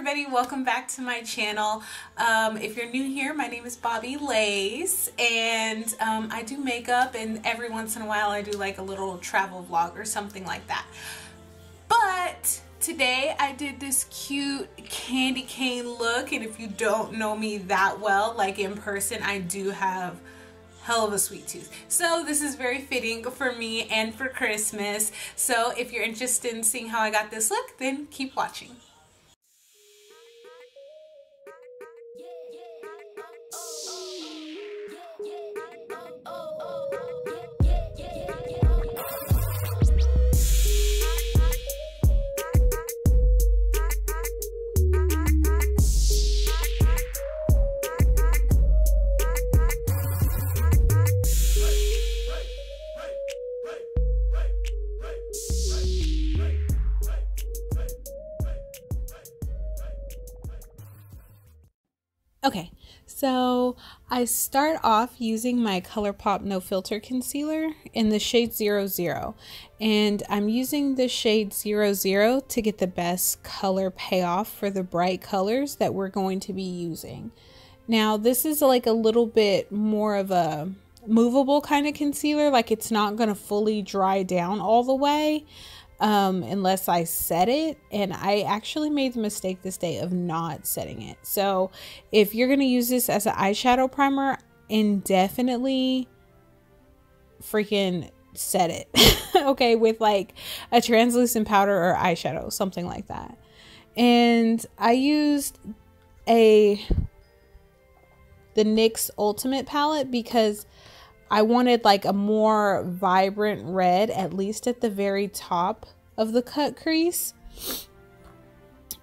everybody, welcome back to my channel. If you're new here, my name is Bobbi Lace, and I do makeup, and every once in a while I do like a little travel vlog or something like that. But today I did this cute candy cane look, and if you don't know me that well, like in person, I do have hell of a sweet tooth. So this is very fitting for me and for Christmas. So if you're interested in seeing how I got this look, then keep watching. Okay, so I start off using my Colorpop No Filter concealer in the shade 00, and I'm using the shade 00 to get the best color payoff for the bright colors that we're going to be using. Now this is like a little bit more of a movable kind of concealer, like it's not going to fully dry down all the way unless I set it, and I actually made the mistake this day of not setting it. So if you're gonna use this as an eyeshadow primer, indefinitely freaking set it okay, with like a translucent powder or eyeshadow, something like that. And I used the NYX Ultimate palette because I wanted like a more vibrant red, at least at the very top of the cut crease.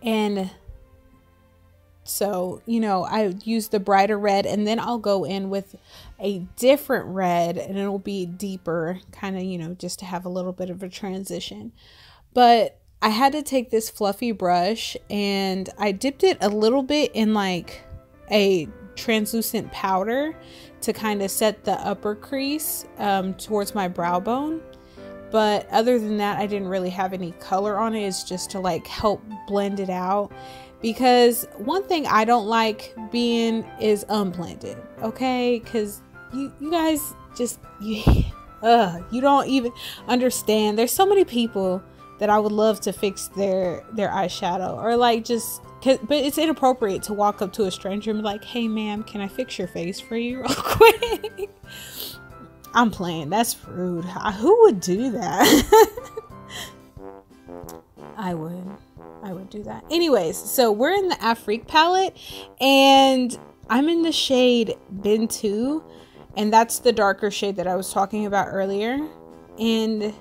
And so, you know, I use the brighter red, and then I'll go in with a different red, and it'll be deeper, kind of, you know, just to have a little bit of a transition. But I had to take this fluffy brush, and I dipped it a little bit in like a translucent powder to kind of set the upper crease towards my brow bone. But other than that, I didn't really have any color on it. It's just to like help blend it out, because one thing I don't like being is unblended, okay? Because you guys just you don't even understand. There's so many people that I would love to fix their eyeshadow, or like just but it's inappropriate to walk up to a stranger and be like, hey ma'am, can I fix your face for you real quick? I'm playing, that's rude. Who would do that? I would do that. Anyways, so we're in the Afrique palette, and I'm in the shade Bin 2, and that's the darker shade that I was talking about earlier. And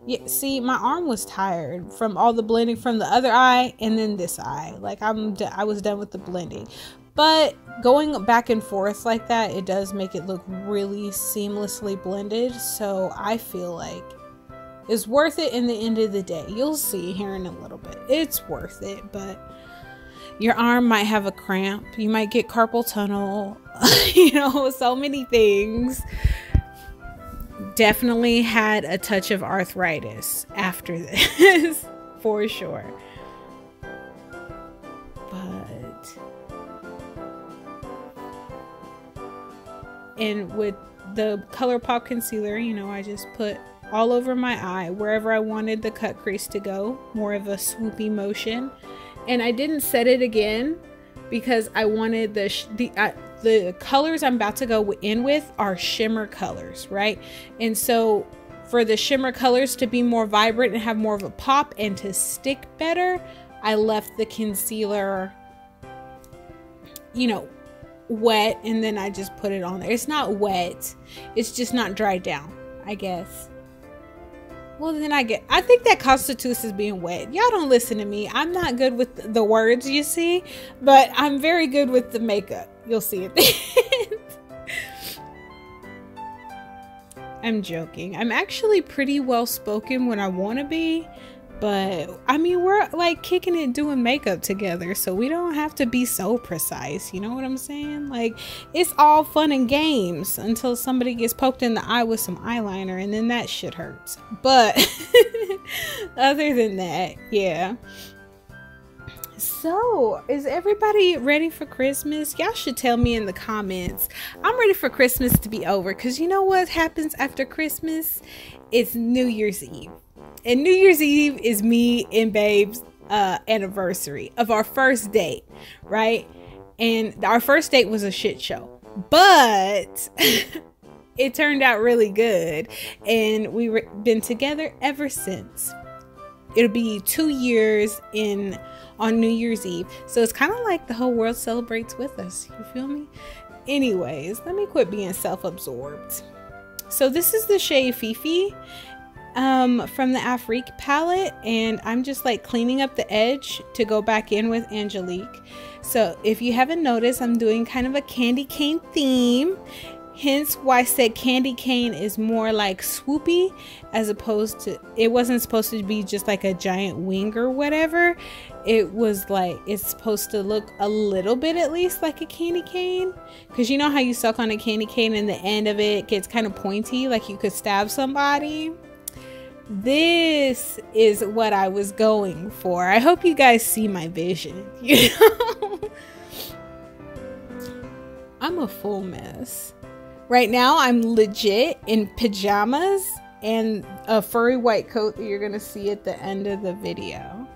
yeah, see, my arm was tired from all the blending from the other eye and then this eye. Like I was done with the blending. But going back and forth like that, it does make it look really seamlessly blended. So I feel like it's worth it in the end of the day. You'll see here in a little bit. It's worth it, but your arm might have a cramp. You might get carpal tunnel. You know, so many things. Definitely had a touch of arthritis after this for sure. And with the Colorpop concealer, you know, I just put all over my eye wherever I wanted the cut crease to go, more of a swoopy motion. And I didn't set it again because I wanted the colors I'm about to go in with are shimmer colors, right? And so for the shimmer colors to be more vibrant and have more of a pop and to stick better, I left the concealer, you know, wet, and then I just put it on there. It's not wet, it's just not dried down, I guess. Well, then I think that constitutes as being wet. Y'all don't listen to me. I'm not good with the words, you see, but I'm very good with the makeup. You'll see it. I'm joking. I'm actually pretty well spoken when I want to be, but I mean, we're like kicking it doing makeup together, so we don't have to be so precise, you know what I'm saying? Like, it's all fun and games until somebody gets poked in the eye with some eyeliner, and then that shit hurts. But other than that, yeah. So, is everybody ready for Christmas? Y'all should tell me in the comments. I'm ready for Christmas to be over, because you know what happens after Christmas? It's New Year's Eve. And New Year's Eve is me and Babe's anniversary of our first date, right? And our first date was a shit show, but it turned out really good, and we've been together ever since. It'll be 2 years on New Year's Eve. So it's kind of like the whole world celebrates with us. You feel me? Anyways, let me quit being self-absorbed. So this is the shade Fifi from the Afrique palette. And I'm just like cleaning up the edge to go back in with Angelique. So if you haven't noticed, I'm doing kind of a candy cane theme. Hence why I said candy cane is more like swoopy, as opposed to, it wasn't supposed to be just like a giant wing or whatever. It was like, it's supposed to look a little bit at least like a candy cane, because you know how you suck on a candy cane and the end of it gets kind of pointy, like you could stab somebody. This is what I was going for. I hope you guys see my vision. You know, I'm a full mess. Right now, I'm legit in pajamas and a furry white coat that you're going to see at the end of the video.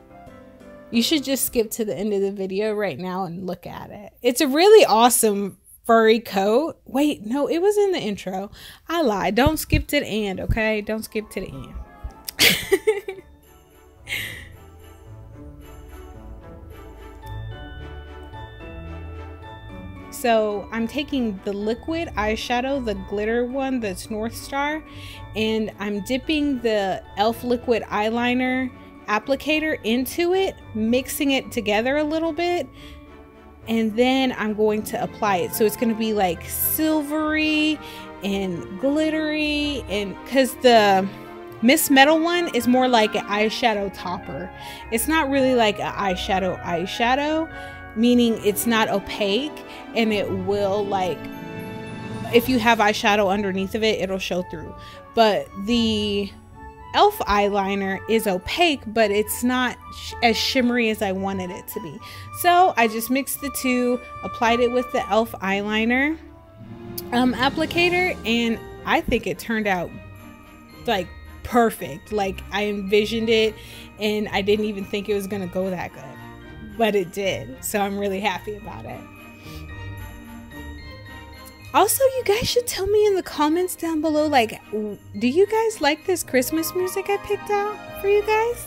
You should just skip to the end of the video right now and look at it. It's a really awesome furry coat. Wait, no, it was in the intro. I lied. Don't skip to the end, okay? Don't skip to the end. So I'm taking the liquid eyeshadow, the glitter one, that's Northstar, and I'm dipping the e.l.f. liquid eyeliner applicator into it, mixing it together a little bit, and then I'm going to apply it. So it's going to be like silvery and glittery, and because the Miss Metal one is more like an eyeshadow topper. It's not really like an eyeshadow, meaning it's not opaque, and it will, like, if you have eyeshadow underneath of it, it'll show through. But the e.l.f. eyeliner is opaque, but it's not as shimmery as I wanted it to be. So I just mixed the two, applied it with the e.l.f. eyeliner applicator, and I think it turned out like perfect. Like I envisioned it, and I didn't even think it was gonna go that good, but it did. So I'm really happy about it. Also, you guys should tell me in the comments down below, like, do you guys like this Christmas music I picked out for you guys?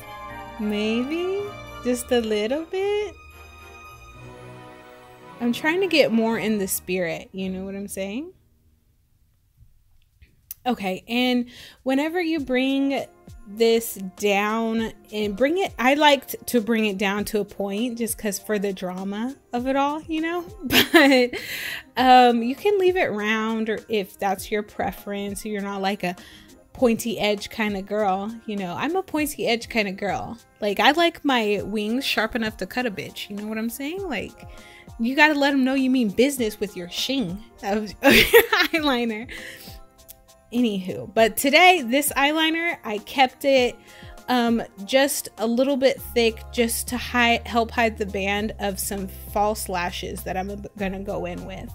Maybe just a little bit. I'm trying to get more in the spirit, you know what I'm saying? Okay, and whenever you bring this down and bring it, I like to bring it down to a point just because for the drama of it all, you know, but you can leave it round, or if that's your preference, you're not like a pointy edge kind of girl, you know. I'm a pointy edge kind of girl. Like I like my wings sharp enough to cut a bitch, you know what I'm saying? Like you got to let them know you mean business with your shing of your eyeliner. Anywho, but today this eyeliner, I kept it just a little bit thick, just to help hide the band of some false lashes that I'm gonna go in with.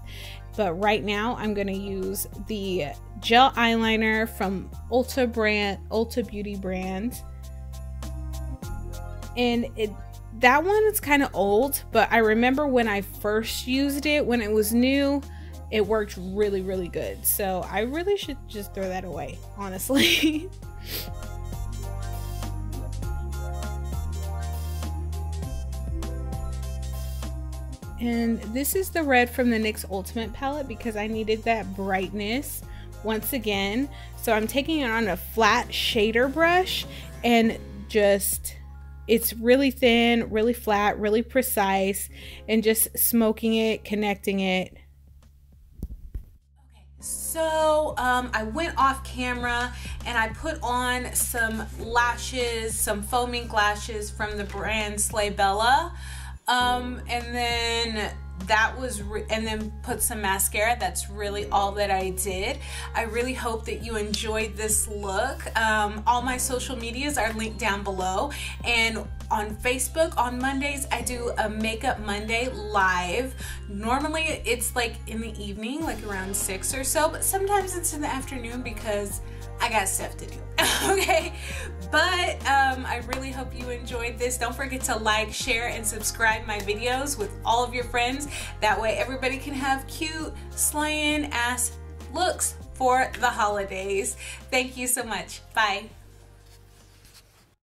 But right now I'm gonna use the gel eyeliner from Ulta Beauty brand, and that one is kind of old, but I remember when I first used it when it was new, it worked really, really good. So I really should just throw that away, honestly. And this is the red from the NYX Ultimate palette because I needed that brightness once again. So I'm taking it on a flat shader brush and just, it's really thin, really flat, really precise, and just smoking it, connecting it. So I went off camera and I put on some lashes, some faux mink lashes from the brand Slay Bella. And then that was and then put some mascara. That's really all that I did. I really hope that you enjoyed this look. All my social medias are linked down below, and on Facebook on Mondays I do a Makeup Monday live. Normally it's like in the evening, like around 6 or so, but sometimes it's in the afternoon because I got stuff to do. Okay, but I really hope you enjoyed this. Don't forget to like, share, and subscribe my videos with all of your friends. That way everybody can have cute, slaying ass looks for the holidays. Thank you so much. Bye.